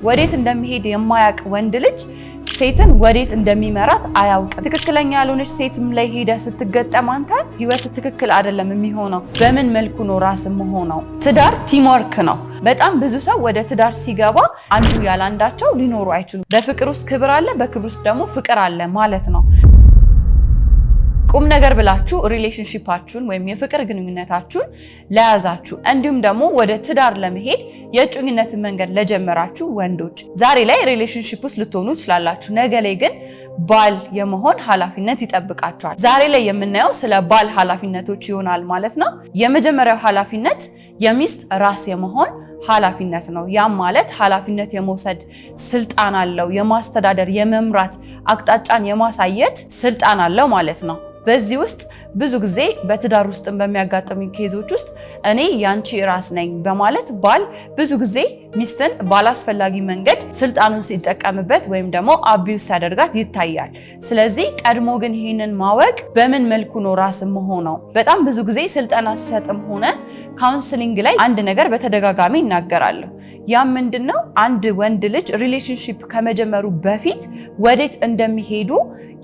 ወዴት እንደሚሄድ የማያውቅ ወንድ ልጅ ሴትን ወዴት እንደሚመራት አያውቅም። ትክክለኛ ያልሆነች ሴትም ላይ ሄደ ስትገጠም አንተ ህይወት ትክክል አይደለም የሚሆነው። በምን መልኩ ነው ራስ መሆነው? ትዳር ቲምወርክ ነው። በጣም ብዙ ሰው ወደ ትዳር ሲገባ አንዱ ያላንዳቸው ሊኖሩ አይችሉም። በፍቅር ውስጥ ክብር አለ፣ በክብር ውስጥ ደግሞ ፍቅር አለ ማለት ነው። ቁም ነገር ብላችሁ ሪሌሽንሺፓችሁን ወይም የፍቅር ግንኙነታችሁን ለያዛችሁ እንዲሁም ደግሞ ወደ ትዳር ለመሄድ የእጮኝነትን መንገድ ለጀመራችሁ ወንዶች ዛሬ ላይ ሪሌሽንሺፕ ውስጥ ልትሆኑ ትችላላችሁ። ነገ ላይ ግን ባል የመሆን ኃላፊነት ይጠብቃችኋል። ዛሬ ላይ የምናየው ስለ ባል ኃላፊነቶች ይሆናል ማለት ነው። የመጀመሪያው ኃላፊነት የሚስት ራስ የመሆን ኃላፊነት ነው። ያም ማለት ኃላፊነት የመውሰድ ስልጣን አለው፣ የማስተዳደር የመምራት አቅጣጫን የማሳየት ስልጣን አለው ማለት ነው። በዚህ ውስጥ ብዙ ጊዜ በትዳር ውስጥ በሚያጋጥሙ ኬዞች ውስጥ እኔ ያንቺ ራስ ነኝ በማለት ባል ብዙ ጊዜ ሚስትን ባላስፈላጊ መንገድ ስልጣኑን ሲጠቀምበት ወይም ደግሞ አቢዩስ ሲያደርጋት ይታያል። ስለዚህ ቀድሞ ግን ይሄንን ማወቅ በምን መልኩ ነው ራስ መሆነው? በጣም ብዙ ጊዜ ስልጠና ሲሰጥም ሆነ ካውንስሊንግ ላይ አንድ ነገር በተደጋጋሚ ይናገራለሁ። ያ ምንድነው? አንድ ወንድ ልጅ ሪሌሽንሺፕ ከመጀመሩ በፊት ወዴት እንደሚሄዱ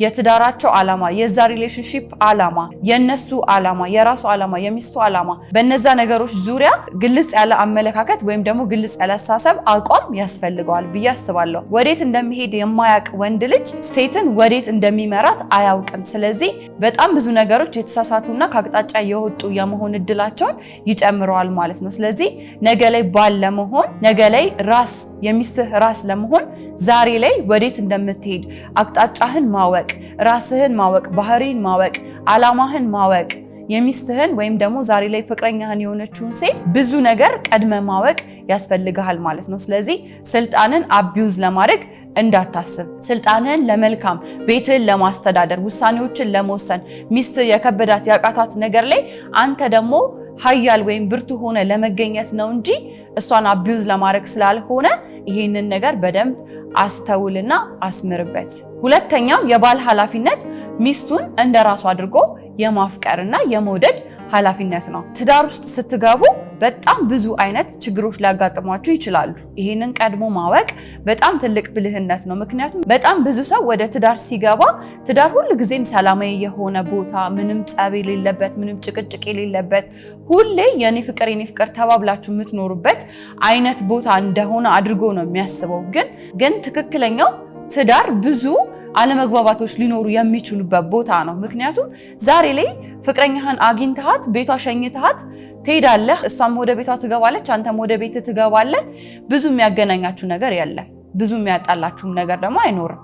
የትዳራቸው ዓላማ፣ የዛ ሪሌሽንሺፕ ዓላማ፣ የነሱ ዓላማ፣ የራሱ ዓላማ፣ የሚስቱ ዓላማ፣ በእነዛ ነገሮች ዙሪያ ግልጽ ያለ አመለካከት ወይም ደግሞ ግልጽ ያለ አስተሳሰብ አቋም ያስፈልገዋል ብዬ አስባለሁ። ወዴት እንደሚሄድ የማያውቅ ወንድ ልጅ ሴትን ወዴት እንደሚመራት አያውቅም። ስለዚህ በጣም ብዙ ነገሮች የተሳሳቱና ከአቅጣጫ የወጡ የመሆን እድላቸውን ይጨምረዋል ማለት ነው። ስለዚህ ነገ ላይ ባል ለመሆን ነገ ላይ ራስ የሚስትህ ራስ ለመሆን ዛሬ ላይ ወዴት እንደምትሄድ አቅጣጫህን ማወቅ፣ ራስህን ማወቅ፣ ባህሪን ማወቅ፣ ዓላማህን ማወቅ፣ የሚስትህን ወይም ደግሞ ዛሬ ላይ ፍቅረኛህን የሆነችውን ሴት ብዙ ነገር ቀድመ ማወቅ ያስፈልግሃል ማለት ነው። ስለዚህ ስልጣንን አቢዩዝ ለማድረግ እንዳታስብ። ስልጣንን ለመልካም ቤትህን ለማስተዳደር ውሳኔዎችን ለመወሰን ሚስት የከበዳት ያቃታት ነገር ላይ አንተ ደግሞ ኃያል ወይም ብርቱ ሆነ ለመገኘት ነው እንጂ እሷን አቢዩዝ ለማድረግ ስላልሆነ ይሄንን ነገር በደንብ አስተውልና አስምርበት። ሁለተኛው የባል ኃላፊነት ሚስቱን እንደራሱ አድርጎ የማፍቀርና የመውደድ ኃላፊነት ነው። ትዳር ውስጥ ስትገቡ በጣም ብዙ አይነት ችግሮች ሊያጋጥሟችሁ ይችላሉ። ይሄንን ቀድሞ ማወቅ በጣም ትልቅ ብልህነት ነው። ምክንያቱም በጣም ብዙ ሰው ወደ ትዳር ሲገባ ትዳር ሁሉ ጊዜም ሰላማዊ የሆነ ቦታ፣ ምንም ጸብ የሌለበት፣ ምንም ጭቅጭቅ የሌለበት፣ ሁሌ የኔ ፍቅር ተባብላችሁ የምትኖሩበት አይነት ቦታ እንደሆነ አድርጎ ነው የሚያስበው። ግን ትክክለኛው ትዳር ብዙ አለመግባባቶች ሊኖሩ የሚችሉበት ቦታ ነው። ምክንያቱም ዛሬ ላይ ፍቅረኛህን አግኝተሃት ቤቷ ሸኝተሃት ትሄዳለህ፣ እሷም ወደ ቤቷ ትገባለች፣ አንተም ወደ ቤት ትገባለህ። ብዙ የሚያገናኛችሁ ነገር የለም፣ ብዙ የሚያጣላችሁም ነገር ደግሞ አይኖርም።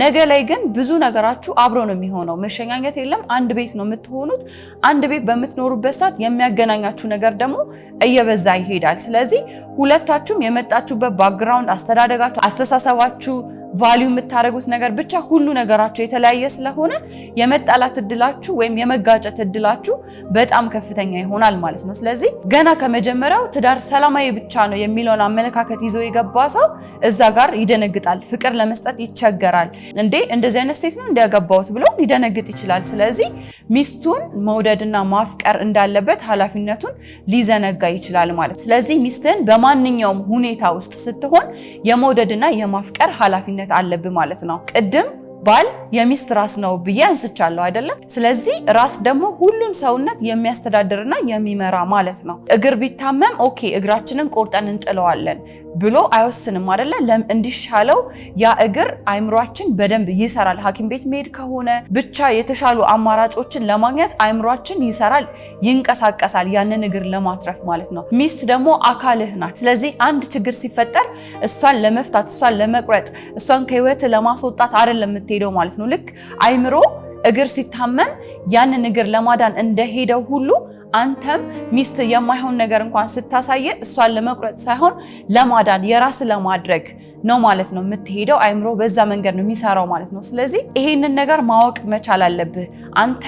ነገ ላይ ግን ብዙ ነገራችሁ አብሮ ነው የሚሆነው። መሸኛኘት የለም፣ አንድ ቤት ነው የምትሆኑት። አንድ ቤት በምትኖሩበት ሰዓት የሚያገናኛችሁ ነገር ደግሞ እየበዛ ይሄዳል። ስለዚህ ሁለታችሁም የመጣችሁበት ባክግራውንድ፣ አስተዳደጋችሁ፣ አስተሳሰባችሁ፣ ቫልዩ የምታደርጉት ነገር ብቻ ሁሉ ነገራችሁ የተለያየ ስለሆነ የመጣላት እድላችሁ ወይም የመጋጨት እድላችሁ በጣም ከፍተኛ ይሆናል ማለት ነው። ስለዚህ ገና ከመጀመሪያው ትዳር ሰላማዊ ብቻ ነው የሚለውን አመለካከት ይዞ የገባ ሰው እዛ ጋር ይደነግጣል፣ ፍቅር ለመስጠት ይቸገራል። እንዴ እንደዚህ አይነት ሴት ነው እንዲያገባውት ብሎ ሊደነግጥ ይችላል። ስለዚህ ሚስቱን መውደድና ማፍቀር እንዳለበት ኃላፊነቱን ሊዘነጋ ይችላል ማለት። ስለዚህ ሚስትን በማንኛውም ሁኔታ ውስጥ ስትሆን የመውደድና የማፍቀር ኃላፊነት አለብህ ማለት ነው። ቅድም ባል የሚስት ራስ ነው ብዬ አንስቻለሁ አይደለም? ስለዚህ ራስ ደግሞ ሁሉን ሰውነት የሚያስተዳድርና የሚመራ ማለት ነው። እግር ቢታመም ኦኬ እግራችንን ቆርጠን እንጥለዋለን ብሎ አይወስንም አይደለ? እንዲሻለው ያ እግር አይምሯችን በደንብ ይሰራል። ሐኪም ቤት መሄድ ከሆነ ብቻ የተሻሉ አማራጮችን ለማግኘት አይምሯችን ይሰራል፣ ይንቀሳቀሳል ያንን እግር ለማትረፍ ማለት ነው። ሚስት ደግሞ አካልህ ናት። ስለዚህ አንድ ችግር ሲፈጠር እሷን ለመፍታት፣ እሷን ለመቁረጥ፣ እሷን ከህይወት ለማስወጣት አይደለም የምትሄደው ማለት ነው። ልክ አይምሮ እግር ሲታመም ያንን እግር ለማዳን እንደሄደው ሁሉ አንተም ሚስት የማይሆን ነገር እንኳን ስታሳየ እሷን ለመቁረጥ ሳይሆን ለማዳን የራስ ለማድረግ ነው ማለት ነው የምትሄደው። አይምሮ በዛ መንገድ ነው የሚሰራው ማለት ነው። ስለዚህ ይሄንን ነገር ማወቅ መቻል አለብህ። አንተ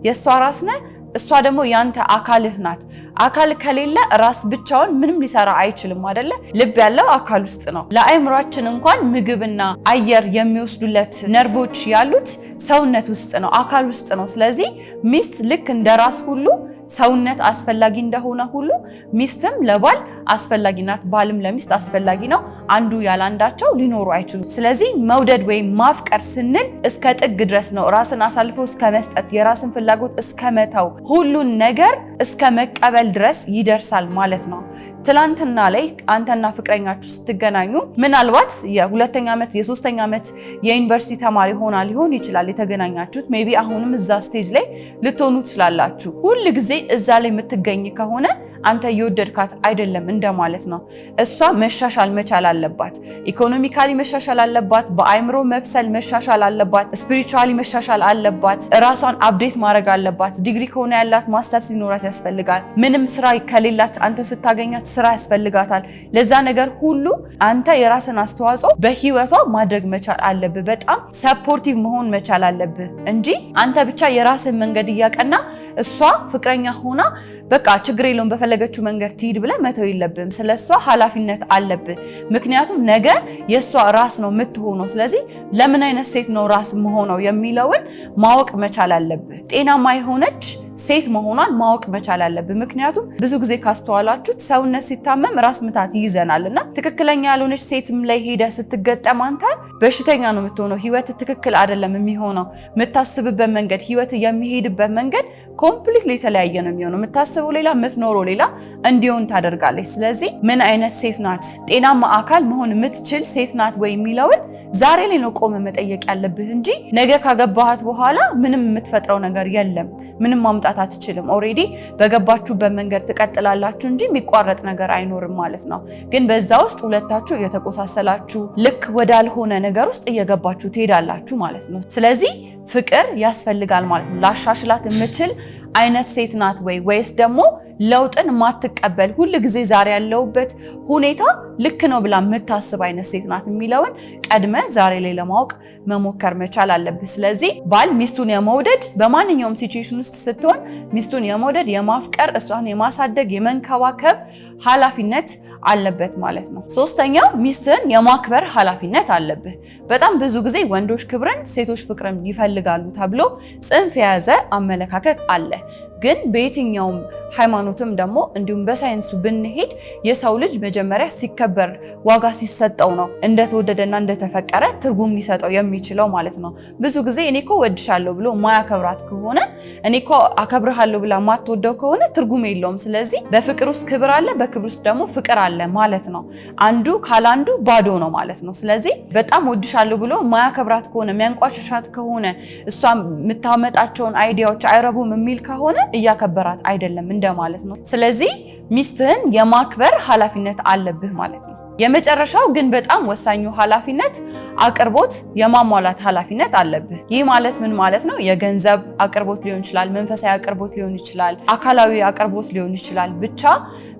የሷ ራስ ነህ፣ እሷ ደግሞ ያንተ አካልህ ናት። አካል ከሌለ ራስ ብቻውን ምንም ሊሰራ አይችልም አይደለ? ልብ ያለው አካል ውስጥ ነው። ለአይምሯችን እንኳን ምግብና አየር የሚወስዱለት ነርቮች ያሉት ሰውነት ውስጥ ነው፣ አካል ውስጥ ነው። ስለዚህ ሚስት ልክ እንደ ራስ ሁሉ ሰውነት አስፈላጊ እንደሆነ ሁሉ ሚስትም ለባል አስፈላጊ ናት። ባልም ለሚስት አስፈላጊ ነው። አንዱ ያላንዳቸው ሊኖሩ አይችሉም። ስለዚህ መውደድ ወይም ማፍቀር ስንል እስከ ጥግ ድረስ ነው። ራስን አሳልፎ እስከ መስጠት፣ የራስን ፍላጎት እስከ መተው፣ ሁሉን ነገር እስከ መቀበል ድረስ ይደርሳል ማለት ነው። ትላንትና ላይ አንተና ፍቅረኛችሁ ስትገናኙ ምናልባት የሁለተኛ ዓመት የሶስተኛ ዓመት የዩኒቨርሲቲ ተማሪ ሆና ሊሆን ይችላል የተገናኛችሁት። ሜቢ አሁንም እዛ ስቴጅ ላይ ልትሆኑ ትችላላችሁ። ሁል ጊዜ እዛ ላይ የምትገኝ ከሆነ አንተ እየወደድካት አይደለም እንደማለት ነው። እሷ መሻሻል መቻል አለባት። ኢኮኖሚካሊ መሻሻል አለባት። በአይምሮ መብሰል መሻሻል አለባት። ስፒሪቹዋሊ መሻሻል አለባት። ራሷን አፕዴት ማድረግ አለባት። ዲግሪ ከሆነ ያላት ማስተርስ ሊኖራት ያስፈልጋል። ምንም ስራ ከሌላት አንተ ስታገኛት ስራ ያስፈልጋታል። ለዛ ነገር ሁሉ አንተ የራስን አስተዋጽኦ በህይወቷ ማድረግ መቻል አለብህ። በጣም ሰፖርቲቭ መሆን መቻል አለብህ እንጂ አንተ ብቻ የራስን መንገድ እያቀና እሷ ፍቅረኛ ሆና በቃ ችግር የለውም በፈለገችው መንገድ ትሂድ ብለህ መተው የለብህም። ስለሷ ኃላፊነት አለብህ። ምክንያቱም ነገ የሷ ራስ ነው የምትሆነው። ስለዚህ ለምን አይነት ሴት ነው ራስ መሆነው የሚለውን ማወቅ መቻል አለብህ። ጤናማ የሆነች ሴት መሆኗን ማወቅ መቻል አለብህ። ምክንያቱም ብዙ ጊዜ ካስተዋላችሁት ሰውነት ሲታመም ራስ ምታት ይይዘናልና ትክክለኛ ያልሆነች ሴትም ላይ ሄደ ስትገጠም አንተ በሽተኛ ነው የምትሆነው። ህይወት ትክክል አይደለም የሚሆነው። የምታስብበት መንገድ፣ ህይወት የሚሄድበት መንገድ ኮምፕሊትሊ የተለያየ ነው የሚሆነው። የምታስበው ሌላ፣ የምትኖረው ሌላ እንዲሆን ታደርጋለች። ስለዚህ ምን አይነት ሴት ናት፣ ጤናማ አካል መሆን የምትችል ሴት ናት ወይ የሚለውን ዛሬ ላይ ነው ቆመ መጠየቅ ያለብህ እንጂ ነገ ካገባሃት በኋላ ምንም የምትፈጥረው ነገር የለም። ምንም ማምጣት አትችልም። ኦሬዲ በገባችሁበት መንገድ ትቀጥላላችሁ እንጂ የሚቋረጥ ነገር አይኖርም ማለት ነው። ግን በዛ ውስጥ ሁለታችሁ እየተቆሳሰላችሁ ልክ ወዳልሆነ ነገር ውስጥ እየገባችሁ ትሄዳላችሁ ማለት ነው። ስለዚህ ፍቅር ያስፈልጋል ማለት ነው። ላሻሽላት የምችል አይነት ሴት ናት ወይስ ደግሞ ለውጥን ማትቀበል ሁሉ ጊዜ ዛሬ ያለውበት ሁኔታ ልክ ነው ብላ የምታስብ አይነት ሴት ናት የሚለውን ቀድመ ዛሬ ላይ ለማወቅ መሞከር መቻል አለብህ። ስለዚህ ባል ሚስቱን የመውደድ በማንኛውም ሲቹዌሽን ውስጥ ስትሆን ሚስቱን የመውደድ የማፍቀር፣ እሷን የማሳደግ የመንከባከብ ኃላፊነት አለበት ማለት ነው። ሶስተኛው ሚስትን የማክበር ኃላፊነት አለብህ። በጣም ብዙ ጊዜ ወንዶች ክብርን ሴቶች ፍቅርን ይፈልጋሉ ተብሎ ጽንፍ የያዘ አመለካከት አለ። ግን በየትኛውም ሃይማኖትም ደግሞ እንዲሁም በሳይንሱ ብንሄድ የሰው ልጅ መጀመሪያ ሲከበር ዋጋ ሲሰጠው ነው እንደተወደደና እንደተፈቀረ ትርጉም ሊሰጠው የሚችለው ማለት ነው። ብዙ ጊዜ እኔኮ ወድሻለሁ ብሎ ማያከብራት ከሆነ እኔኮ አከብርሃለሁ ብላ ማትወደው ከሆነ ትርጉም የለውም። ስለዚህ በፍቅር ውስጥ ክብር አለ፣ በክብር ውስጥ ደግሞ ፍቅር አለ ማለት ነው። አንዱ ካላንዱ ባዶ ነው ማለት ነው። ስለዚህ በጣም ወድሻለሁ ብሎ ማያከብራት ከሆነ የሚያንቋሽሻት ከሆነ እሷ የምታመጣቸውን አይዲያዎች አይረቡም የሚል ከሆነ እያከበራት አይደለም እንደማለት ነው። ስለዚህ ሚስትህን የማክበር ኃላፊነት አለብህ ማለት ነው። የመጨረሻው ግን በጣም ወሳኙ ኃላፊነት አቅርቦት የማሟላት ኃላፊነት አለብህ። ይህ ማለት ምን ማለት ነው? የገንዘብ አቅርቦት ሊሆን ይችላል፣ መንፈሳዊ አቅርቦት ሊሆን ይችላል፣ አካላዊ አቅርቦት ሊሆን ይችላል። ብቻ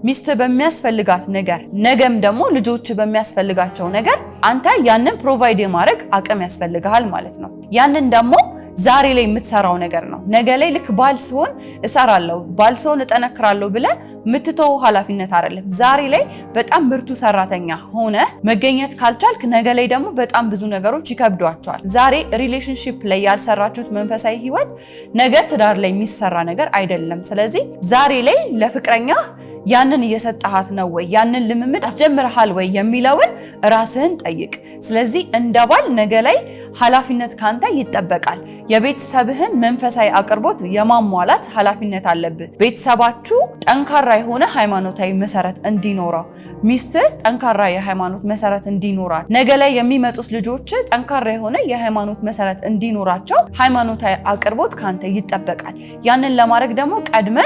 ሚስት በሚያስፈልጋት ነገር ነገም ደግሞ ልጆች በሚያስፈልጋቸው ነገር አንተ ያንን ፕሮቫይድ የማድረግ አቅም ያስፈልግሃል ማለት ነው። ያንን ደግሞ ዛሬ ላይ የምትሰራው ነገር ነው። ነገ ላይ ልክ ባል ሲሆን እሰራለሁ፣ ባል ሲሆን እጠነክራለሁ ብለህ የምትተው ኃላፊነት አይደለም። ዛሬ ላይ በጣም ብርቱ ሰራተኛ ሆነ መገኘት ካልቻልክ ነገ ላይ ደግሞ በጣም ብዙ ነገሮች ይከብዷቸዋል። ዛሬ ሪሌሽንሺፕ ላይ ያልሰራችሁት መንፈሳዊ ህይወት ነገ ትዳር ላይ የሚሰራ ነገር አይደለም። ስለዚህ ዛሬ ላይ ለፍቅረኛ ያንን እየሰጣሃት ነው ወይ? ያንን ልምምድ አስጀምረሃል ወይ የሚለውን ራስህን ጠይቅ። ስለዚህ እንደ ባል ነገ ላይ ኃላፊነት ካንተ ይጠበቃል። የቤተሰብህን መንፈሳዊ አቅርቦት የማሟላት ኃላፊነት አለብህ። ቤተሰባችሁ ጠንካራ የሆነ ሃይማኖታዊ መሰረት እንዲኖረው፣ ሚስትህ ጠንካራ የሃይማኖት መሰረት እንዲኖራት፣ ነገ ላይ የሚመጡት ልጆች ጠንካራ የሆነ የሃይማኖት መሰረት እንዲኖራቸው ሃይማኖታዊ አቅርቦት ካንተ ይጠበቃል። ያንን ለማድረግ ደግሞ ቀድመ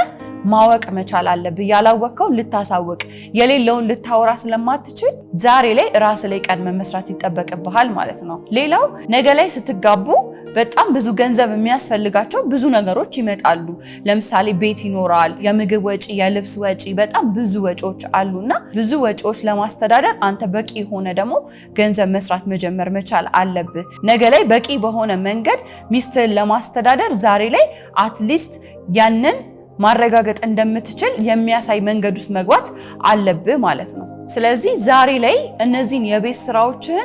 ማወቅ መቻል አለብህ። ያላወቅከው ልታሳውቅ የሌለውን ልታወራ ስለማትችል ዛሬ ላይ ራስ ላይ ቀድመ መስራት ይጠበቅብሃል ማለት ነው። ሌላው ነገ ላይ ስትጋቡ በጣም ብዙ ገንዘብ የሚያስፈልጋቸው ብዙ ነገሮች ይመጣሉ። ለምሳሌ ቤት ይኖራል፣ የምግብ ወጪ፣ የልብስ ወጪ፣ በጣም ብዙ ወጪዎች አሉና ብዙ ወጪዎች ለማስተዳደር አንተ በቂ የሆነ ደግሞ ገንዘብ መስራት መጀመር መቻል አለብህ። ነገ ላይ በቂ በሆነ መንገድ ሚስትህን ለማስተዳደር ዛሬ ላይ አትሊስት ያንን ማረጋገጥ እንደምትችል የሚያሳይ መንገድ ውስጥ መግባት አለብህ ማለት ነው። ስለዚህ ዛሬ ላይ እነዚህን የቤት ስራዎችን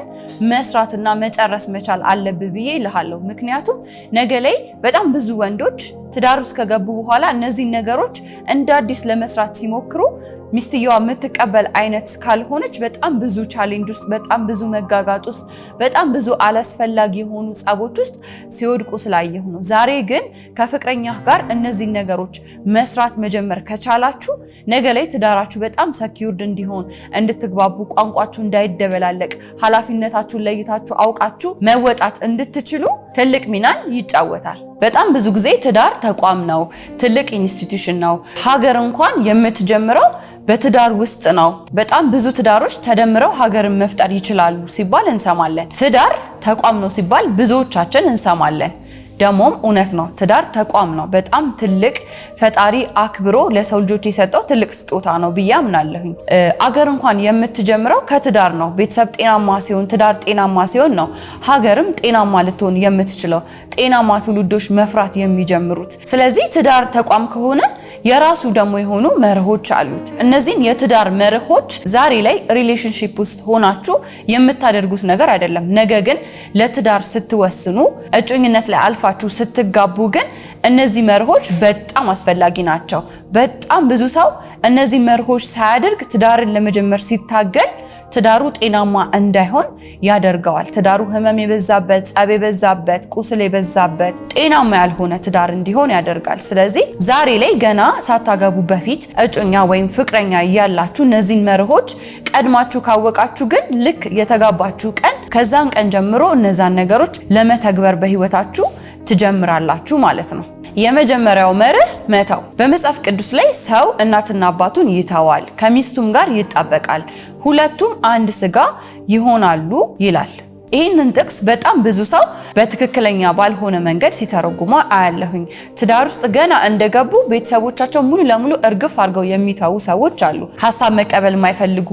መስራትና መጨረስ መቻል አለብህ ብዬ እልሃለሁ። ምክንያቱም ነገ ላይ በጣም ብዙ ወንዶች ትዳር ውስጥ ከገቡ በኋላ እነዚህን ነገሮች እንደ አዲስ ለመስራት ሲሞክሩ ሚስትየዋ የምትቀበል አይነት ካልሆነች በጣም ብዙ ቻሌንጅ ውስጥ፣ በጣም ብዙ መጋጋጥ ውስጥ፣ በጣም ብዙ አላስፈላጊ የሆኑ ጸቦች ውስጥ ሲወድቁ ስላየሁ ነው። ዛሬ ግን ከፍቅረኛ ጋር እነዚህን ነገሮች መስራት መጀመር ከቻላችሁ ነገ ላይ ትዳራችሁ በጣም ሰኪውርድ እንዲሆን፣ እንድትግባቡ፣ ቋንቋችሁ እንዳይደበላለቅ፣ ኃላፊነታችሁን ለይታችሁ አውቃችሁ መወጣት እንድትችሉ ትልቅ ሚናን ይጫወታል። በጣም ብዙ ጊዜ ትዳር ተቋም ነው፣ ትልቅ ኢንስቲትዩሽን ነው። ሀገር እንኳን የምትጀምረው በትዳር ውስጥ ነው። በጣም ብዙ ትዳሮች ተደምረው ሀገርን መፍጠር ይችላሉ ሲባል እንሰማለን። ትዳር ተቋም ነው ሲባል ብዙዎቻችን እንሰማለን። ደሞም እውነት ነው። ትዳር ተቋም ነው። በጣም ትልቅ ፈጣሪ አክብሮ ለሰው ልጆች የሰጠው ትልቅ ስጦታ ነው ብዬ አምናለሁኝ። አገር እንኳን የምትጀምረው ከትዳር ነው። ቤተሰብ ጤናማ ሲሆን፣ ትዳር ጤናማ ሲሆን ነው ሀገርም ጤናማ ልትሆን የምትችለው፣ ጤናማ ትውልዶች መፍራት የሚጀምሩት። ስለዚህ ትዳር ተቋም ከሆነ የራሱ ደግሞ የሆኑ መርሆች አሉት። እነዚህን የትዳር መርሆች ዛሬ ላይ ሪሌሽንሺፕ ውስጥ ሆናችሁ የምታደርጉት ነገር አይደለም። ነገ ግን ለትዳር ስትወስኑ፣ እጮኝነት ላይ አልፋችሁ ስትጋቡ ግን እነዚህ መርሆች በጣም አስፈላጊ ናቸው። በጣም ብዙ ሰው እነዚህ መርሆች ሳያደርግ ትዳርን ለመጀመር ሲታገል ትዳሩ ጤናማ እንዳይሆን ያደርገዋል። ትዳሩ ህመም የበዛበት፣ ጸብ የበዛበት፣ ቁስል የበዛበት፣ ጤናማ ያልሆነ ትዳር እንዲሆን ያደርጋል። ስለዚህ ዛሬ ላይ ገና ሳታገቡ በፊት እጮኛ ወይም ፍቅረኛ እያላችሁ እነዚህን መርሆች ቀድማችሁ ካወቃችሁ ግን ልክ የተጋባችሁ ቀን ከዛን ቀን ጀምሮ እነዛን ነገሮች ለመተግበር በህይወታችሁ ትጀምራላችሁ ማለት ነው። የመጀመሪያው መርህ መተው። በመጽሐፍ ቅዱስ ላይ ሰው እናትና አባቱን ይተዋል፣ ከሚስቱም ጋር ይጣበቃል፣ ሁለቱም አንድ ስጋ ይሆናሉ ይላል። ይህንን ጥቅስ በጣም ብዙ ሰው በትክክለኛ ባልሆነ መንገድ ሲተረጉሙ አያለሁኝ። ትዳር ውስጥ ገና እንደገቡ ቤተሰቦቻቸው ሙሉ ለሙሉ እርግፍ አድርገው የሚተዉ ሰዎች አሉ። ሀሳብ መቀበል የማይፈልጉ፣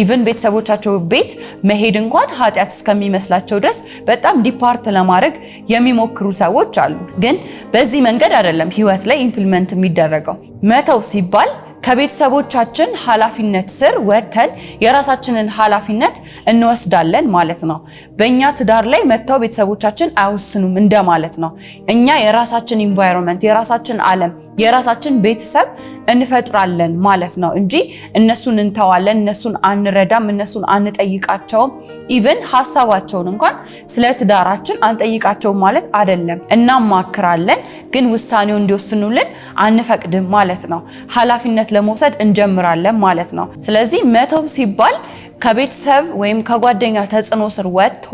ኢቭን ቤተሰቦቻቸው ቤት መሄድ እንኳን ኃጢአት እስከሚመስላቸው ድረስ በጣም ዲፓርት ለማድረግ የሚሞክሩ ሰዎች አሉ። ግን በዚህ መንገድ አይደለም ህይወት ላይ ኢምፕሊመንት የሚደረገው። መተው ሲባል ከቤተሰቦቻችን ኃላፊነት ስር ወተን የራሳችንን ኃላፊነት እንወስዳለን ማለት ነው። በእኛ ትዳር ላይ መተው ቤተሰቦቻችን አይወስኑም እንደማለት ነው። እኛ የራሳችን ኢንቫይሮንመንት፣ የራሳችን ዓለም፣ የራሳችን ቤተሰብ እንፈጥራለን ማለት ነው እንጂ እነሱን እንተዋለን፣ እነሱን አንረዳም፣ እነሱን አንጠይቃቸውም። ኢቭን ሐሳባቸውን እንኳን ስለ ትዳራችን አንጠይቃቸውም ማለት አይደለም። እናማክራለን፣ ግን ውሳኔውን እንዲወስኑልን አንፈቅድም ማለት ነው። ኃላፊነት ለመውሰድ እንጀምራለን ማለት ነው። ስለዚህ መተው ሲባል ከቤተሰብ ወይም ከጓደኛ ተጽዕኖ ስር ወጥቶ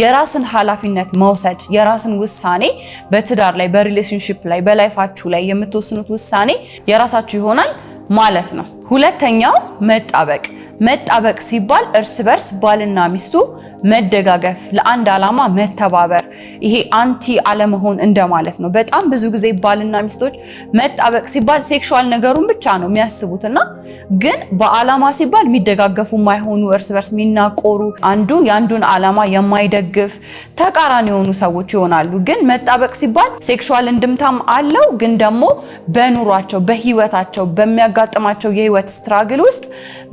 የራስን ኃላፊነት መውሰድ፣ የራስን ውሳኔ በትዳር ላይ፣ በሪሌሽንሺፕ ላይ፣ በላይፋችሁ ላይ የምትወስኑት ውሳኔ የራሳችሁ ይሆናል ማለት ነው። ሁለተኛው መጣበቅ። መጣበቅ ሲባል እርስ በርስ ባልና ሚስቱ መደጋገፍ፣ ለአንድ ዓላማ መተባበር፣ ይሄ አንቲ አለመሆን እንደማለት ነው። በጣም ብዙ ጊዜ ባልና ሚስቶች መጣበቅ ሲባል ሴክሹዋል ነገሩን ብቻ ነው የሚያስቡትና ግን በዓላማ ሲባል የሚደጋገፉ የማይሆኑ፣ እርስ በርስ የሚናቆሩ፣ አንዱ የአንዱን ዓላማ የማይደግፍ ተቃራኒ የሆኑ ሰዎች ይሆናሉ። ግን መጣበቅ ሲባል ሴክሹዋል እንድምታም አለው፣ ግን ደግሞ በኑሯቸው፣ በህይወታቸው፣ በሚያጋጥማቸው የህይወት ስትራግል ውስጥ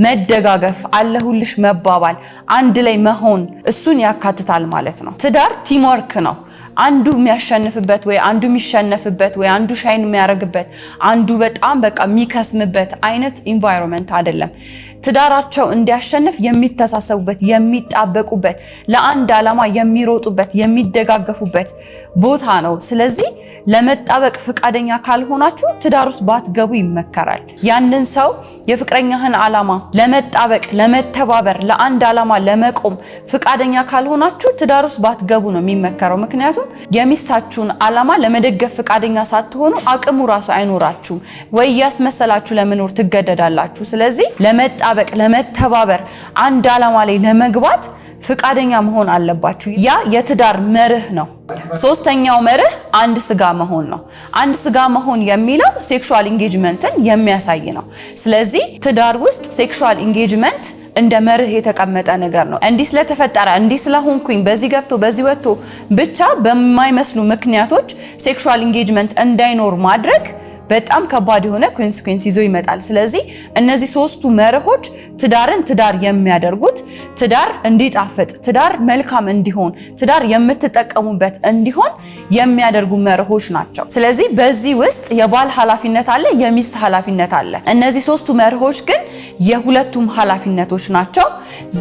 መደጋገፍ፣ አለሁልሽ መባባል፣ አንድ ላይ መሆን እሱን ያካትታል ማለት ነው። ትዳር ቲምወርክ ነው። አንዱ የሚያሸንፍበት ወይ አንዱ የሚሸነፍበት ወይ አንዱ ሻይን የሚያደርግበት አንዱ በጣም በቃ የሚከስምበት አይነት ኢንቫይሮንመንት አይደለም። ትዳራቸው እንዲያሸንፍ የሚተሳሰቡበት፣ የሚጣበቁበት፣ ለአንድ ዓላማ የሚሮጡበት፣ የሚደጋገፉበት ቦታ ነው። ስለዚህ ለመጣበቅ ፍቃደኛ ካልሆናችሁ ትዳር ውስጥ ባትገቡ ይመከራል። ያንን ሰው የፍቅረኛህን ዓላማ ለመጣበቅ፣ ለመተባበር፣ ለአንድ ዓላማ ለመቆም ፍቃደኛ ካልሆናችሁ ትዳር ውስጥ ባትገቡ ነው የሚመከረው። ምክንያቱም የሚስታችሁን ዓላማ ለመደገፍ ፍቃደኛ ሳትሆኑ አቅሙ ራሱ አይኖራችሁም ወይ ያስመሰላችሁ ለመኖር ትገደዳላችሁ። ስለዚህ ለመጣበቅ፣ ለመተባበር፣ አንድ ዓላማ ላይ ለመግባት ፍቃደኛ መሆን አለባችሁ። ያ የትዳር መርህ ነው። ሶስተኛው መርህ አንድ ስጋ መሆን ነው። አንድ ስጋ መሆን የሚለው ሴክሹዋል ኢንጌጅመንትን የሚያሳይ ነው። ስለዚህ ትዳር ውስጥ ሴክሹዋል ኢንጌጅመንት እንደ መርህ የተቀመጠ ነገር ነው። እንዲህ ስለተፈጠረ፣ እንዲህ ስለሆንኩኝ፣ በዚህ ገብቶ በዚህ ወጥቶ ብቻ በማይመስሉ ምክንያቶች ሴክሹዋል ኢንጌጅመንት እንዳይኖር ማድረግ በጣም ከባድ የሆነ ኮንሲኩዌንስ ይዞ ይመጣል። ስለዚህ እነዚህ ሶስቱ መርሆች ትዳርን ትዳር የሚያደርጉት ትዳር እንዲጣፍጥ፣ ትዳር መልካም እንዲሆን፣ ትዳር የምትጠቀሙበት እንዲሆን የሚያደርጉ መርሆች ናቸው። ስለዚህ በዚህ ውስጥ የባል ኃላፊነት አለ፣ የሚስት ኃላፊነት አለ። እነዚህ ሶስቱ መርሆች ግን የሁለቱም ኃላፊነቶች ናቸው።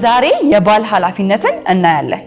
ዛሬ የባል ኃላፊነትን እናያለን።